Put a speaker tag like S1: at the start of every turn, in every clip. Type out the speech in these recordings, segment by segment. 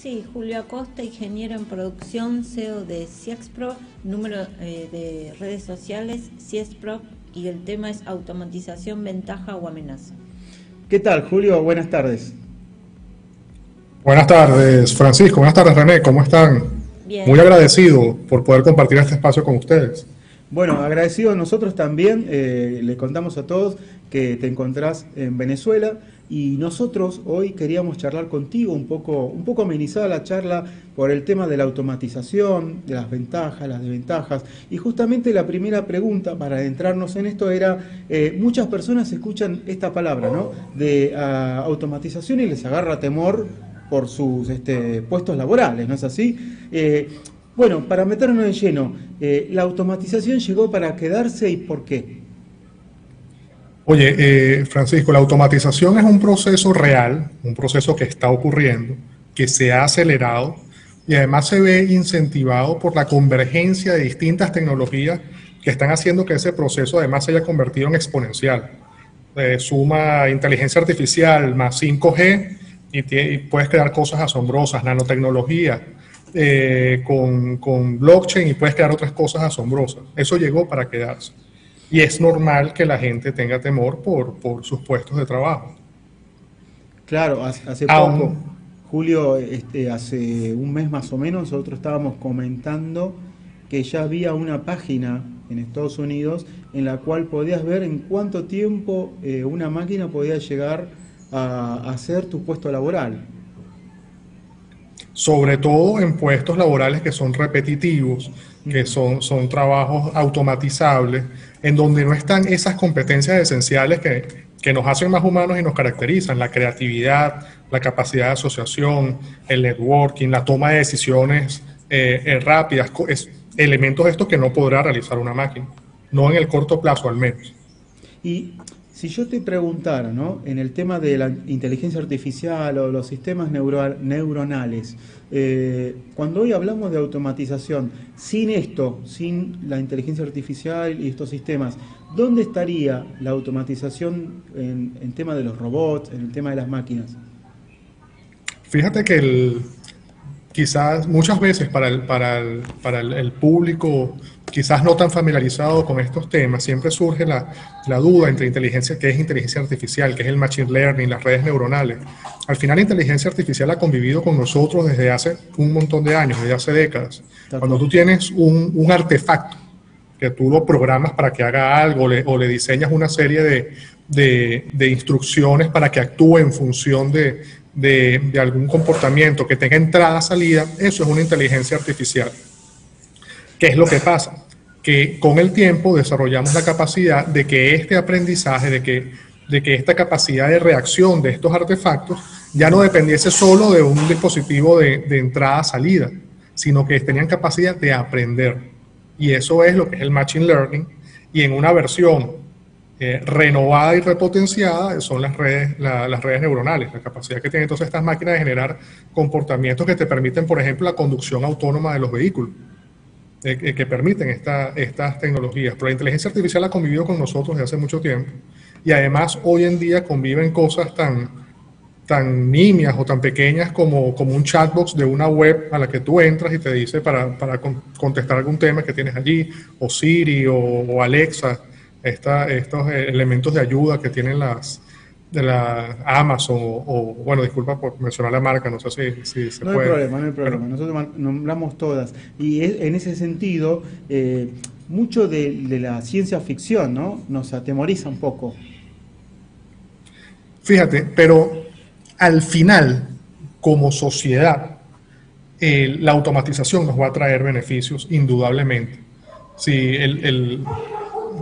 S1: Sí, Julio Acosta, ingeniero en producción, CEO de CIEXPRO, número de redes sociales, CIEXPRO, y el tema es automatización, ventaja o amenaza.
S2: ¿Qué tal, Julio? Buenas tardes.
S3: Buenas tardes, Francisco. Buenas tardes, René. ¿Cómo están?
S1: Bien.
S3: Muy agradecido por poder compartir este espacio con ustedes.
S2: Bueno, agradecido a nosotros también. Le contamos a todos que te encontrás en Venezuela y nosotros hoy queríamos charlar contigo un poco amenizada la charla por el tema de la automatización, de las ventajas, las desventajas. Y justamente la primera pregunta para adentrarnos en esto era, muchas personas escuchan esta palabra, ¿no? De automatización y les agarra temor por sus puestos laborales, ¿no es así? Bueno, para meternos de lleno, ¿la automatización llegó para quedarse y por qué?
S3: Oye, Francisco, la automatización es un proceso real, un proceso que está ocurriendo, que se ha acelerado y además se ve incentivado por la convergencia de distintas tecnologías que están haciendo que ese proceso además se haya convertido en exponencial. Suma inteligencia artificial más 5G y puedes crear cosas asombrosas, nanotecnología, con blockchain y puedes crear otras cosas asombrosas. Eso llegó para quedarse. Y es normal que la gente tenga temor por sus puestos de trabajo.
S2: Claro, hace poco,
S3: Aún,
S2: Julio, hace un mes más o menos, nosotros estábamos comentando que ya había una página en Estados Unidos en la cual podías ver en cuánto tiempo una máquina podía llegar a hacer tu puesto laboral.
S3: sobre todo en puestos laborales que son repetitivos, que son trabajos automatizables, en donde no están esas competencias esenciales que nos hacen más humanos y nos caracterizan: la creatividad, la capacidad de asociación, el networking, la toma de decisiones rápidas, elementos estos que no podrá realizar una máquina, no en el corto plazo al menos.
S2: Y si yo te preguntara, ¿no? En el tema de la inteligencia artificial o los sistemas neuronales, cuando hoy hablamos de automatización, sin esto, sin la inteligencia artificial y estos sistemas, ¿dónde estaría la automatización en tema de los robots, en el tema de las máquinas?
S3: Fíjate que quizás muchas veces para el público quizás no tan familiarizado con estos temas, siempre surge la duda entre inteligencia, qué es inteligencia artificial, qué es el machine learning, las redes neuronales. Al final la inteligencia artificial ha convivido con nosotros desde hace un montón de años, desde hace décadas. Cuando tú tienes un artefacto que tú lo programas para que haga algo o le diseñas una serie de instrucciones para que actúe en función de algún comportamiento, que tenga entrada, salida, eso es una inteligencia artificial. ¿Qué es lo que pasa? Que con el tiempo desarrollamos la capacidad de que este aprendizaje, de que esta capacidad de reacción de estos artefactos ya no dependiese solo de un dispositivo de entrada-salida, sino que tenían capacidad de aprender. Y eso es lo que es el machine learning, y en una versión renovada y repotenciada son las redes neuronales, la capacidad que tienen entonces estas máquinas de generar comportamientos que te permiten, por ejemplo, la conducción autónoma de los vehículos, que permiten estas tecnologías. Pero la inteligencia artificial ha convivido con nosotros desde hace mucho tiempo, y además hoy en día conviven cosas tan nimias o tan pequeñas como un chatbox de una web a la que tú entras y te dice para contestar algún tema que tienes allí, o Siri o Alexa, estos elementos de ayuda que tienen de la Amazon bueno, disculpa por mencionar la marca, no sé si se
S2: No hay
S3: puede.
S2: problema, no hay problema. Nosotros nombramos todas. Y en ese sentido, mucho de la ciencia ficción, ¿no? Nos atemoriza un poco.
S3: Fíjate, pero al final, como sociedad, la automatización nos va a traer beneficios, indudablemente. Si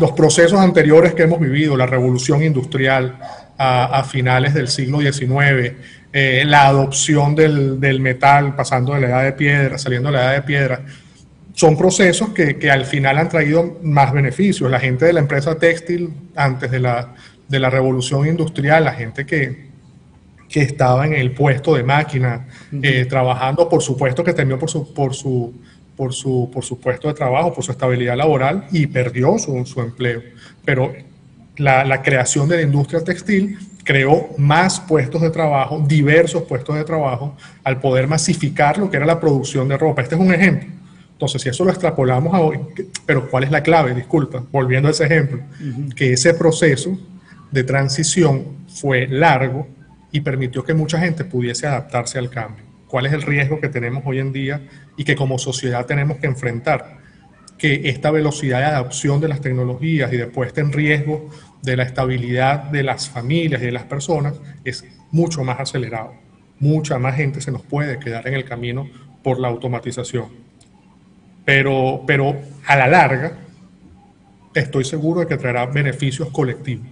S3: los procesos anteriores que hemos vivido, la revolución industrial a finales del siglo XIX, la adopción del metal, pasando de la edad de piedra, saliendo de la edad de piedra, son procesos que al final han traído más beneficios. La gente de la empresa textil, antes de la revolución industrial, la gente que estaba en el puesto de máquina, trabajando, por supuesto que temió por su puesto de trabajo, por su estabilidad laboral, y perdió su empleo. Pero la creación de la industria textil creó más puestos de trabajo, diversos puestos de trabajo, al poder masificar lo que era la producción de ropa. Este es un ejemplo. Entonces, si eso lo extrapolamos a hoy, pero ¿cuál es la clave? Disculpa, volviendo a ese ejemplo, que ese proceso de transición fue largo y permitió que mucha gente pudiese adaptarse al cambio. ¿Cuál es el riesgo que tenemos hoy en día y que como sociedad tenemos que enfrentar? Que esta velocidad de adopción de las tecnologías y de puesta en riesgo de la estabilidad de las familias y de las personas es mucho más acelerado. Mucha más gente se nos puede quedar en el camino por la automatización. Pero a la larga estoy seguro de que traerá beneficios colectivos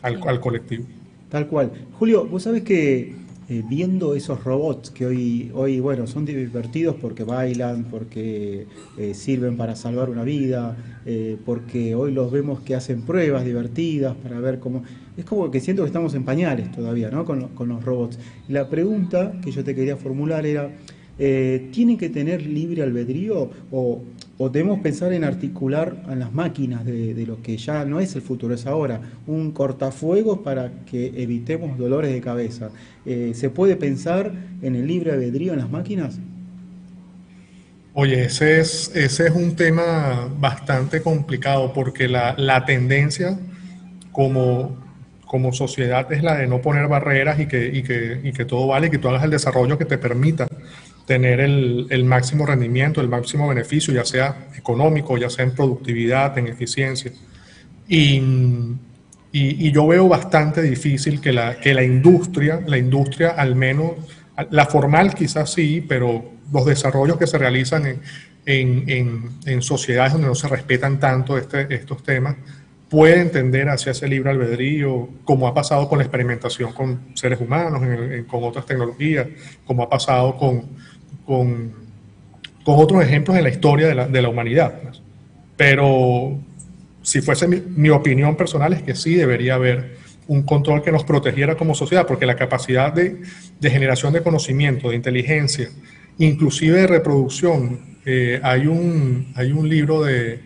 S3: al colectivo.
S2: Tal cual. Julio, vos sabés que viendo esos robots que hoy bueno, son divertidos porque bailan, porque sirven para salvar una vida, porque hoy los vemos que hacen pruebas divertidas para ver cómo... Es como que siento que estamos en pañales todavía, ¿no? Con los robots. Y la pregunta que yo te quería formular era, ¿tienen que tener libre albedrío o debemos pensar en articular a las máquinas de lo que ya no es el futuro, es ahora, un cortafuegos para que evitemos dolores de cabeza? ¿Se puede pensar en el libre albedrío en las máquinas?
S3: Oye, ese es un tema bastante complicado porque la tendencia como sociedad es la de no poner barreras y que todo vale, y que tú hagas el desarrollo que te permita tener el máximo rendimiento, el máximo beneficio, ya sea económico, ya sea en productividad, en eficiencia. Y yo veo bastante difícil que la industria, al menos, la formal quizás sí, pero los desarrollos que se realizan en sociedades donde no se respetan tanto estos temas, pueden tender hacia ese libre albedrío, como ha pasado con la experimentación con seres humanos, con otras tecnologías, como ha pasado con otros ejemplos en la historia de la humanidad. Pero si fuese mi opinión personal es que sí debería haber un control que nos protegiera como sociedad, porque la capacidad de generación de conocimiento, de inteligencia, inclusive de reproducción, hay un libro de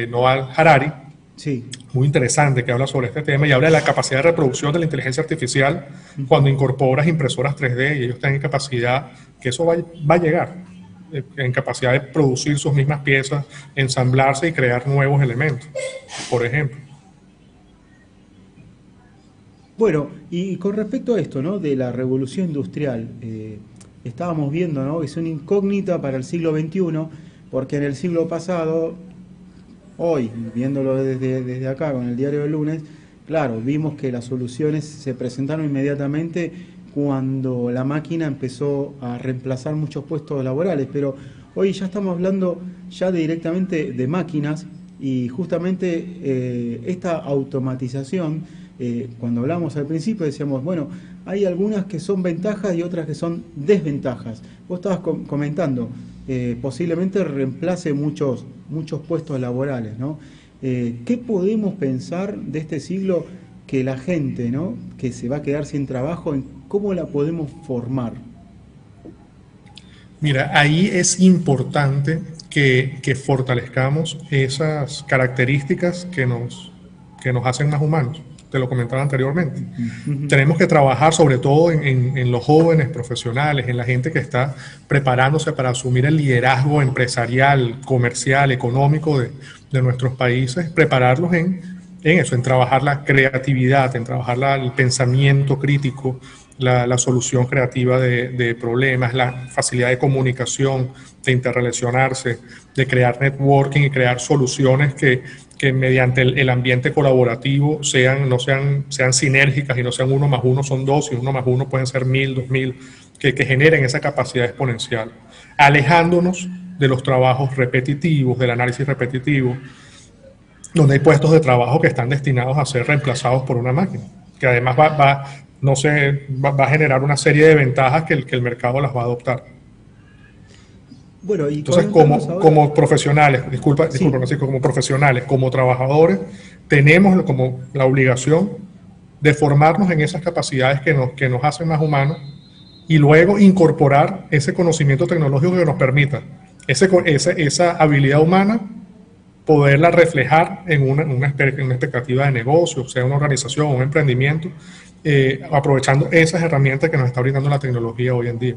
S3: Noah Harari,
S2: sí, muy
S3: interesante, que habla sobre este tema y habla de la capacidad de reproducción de la inteligencia artificial cuando incorporas impresoras 3D y ellos tienen capacidad, que eso va a llegar, en capacidad de producir sus mismas piezas, ensamblarse y crear nuevos elementos, por ejemplo.
S2: Bueno, y con respecto a esto, ¿no?, de la revolución industrial, estábamos viendo, ¿no?, que es una incógnita para el siglo XXI, porque en el siglo pasado, hoy, viéndolo desde acá con el diario del lunes, claro, vimos que las soluciones se presentaron inmediatamente cuando la máquina empezó a reemplazar muchos puestos laborales, pero hoy ya estamos hablando ya directamente de máquinas y justamente esta automatización, cuando hablamos al principio decíamos, bueno, hay algunas que son ventajas y otras que son desventajas. Vos estabas comentando, posiblemente reemplace muchos puestos laborales, ¿no? ¿Qué podemos pensar de este siglo que la gente, ¿no?, que se va a quedar sin trabajo, en cómo la podemos formar?
S3: Mira, ahí es importante que fortalezcamos esas características que nos hacen más humanos. Te lo comentaba anteriormente. Tenemos que trabajar sobre todo en los jóvenes profesionales, en la gente que está preparándose para asumir el liderazgo empresarial, comercial, económico de nuestros países, prepararlos en eso, en trabajar la creatividad, en trabajar el pensamiento crítico, la solución creativa de problemas, la facilidad de comunicación, de interrelacionarse, de crear networking y crear soluciones que mediante el ambiente colaborativo sean sinérgicas y no sean 1 más 1 son 2 y 1 más 1 pueden ser 1000, 2000, que generen esa capacidad exponencial, alejándonos de los trabajos repetitivos, del análisis repetitivo, donde hay puestos de trabajo que están destinados a ser reemplazados por una máquina, que además va a generar una serie de ventajas que el mercado las va a adoptar.
S2: Bueno, y
S3: entonces, como profesionales, disculpa Francisco, como profesionales, como trabajadores, tenemos como la obligación de formarnos en esas capacidades que nos hacen más humanos y luego incorporar ese conocimiento tecnológico que nos permita esa habilidad humana poderla reflejar en una expectativa de negocio, sea una organización, un emprendimiento, aprovechando esas herramientas que nos está brindando la tecnología hoy en día.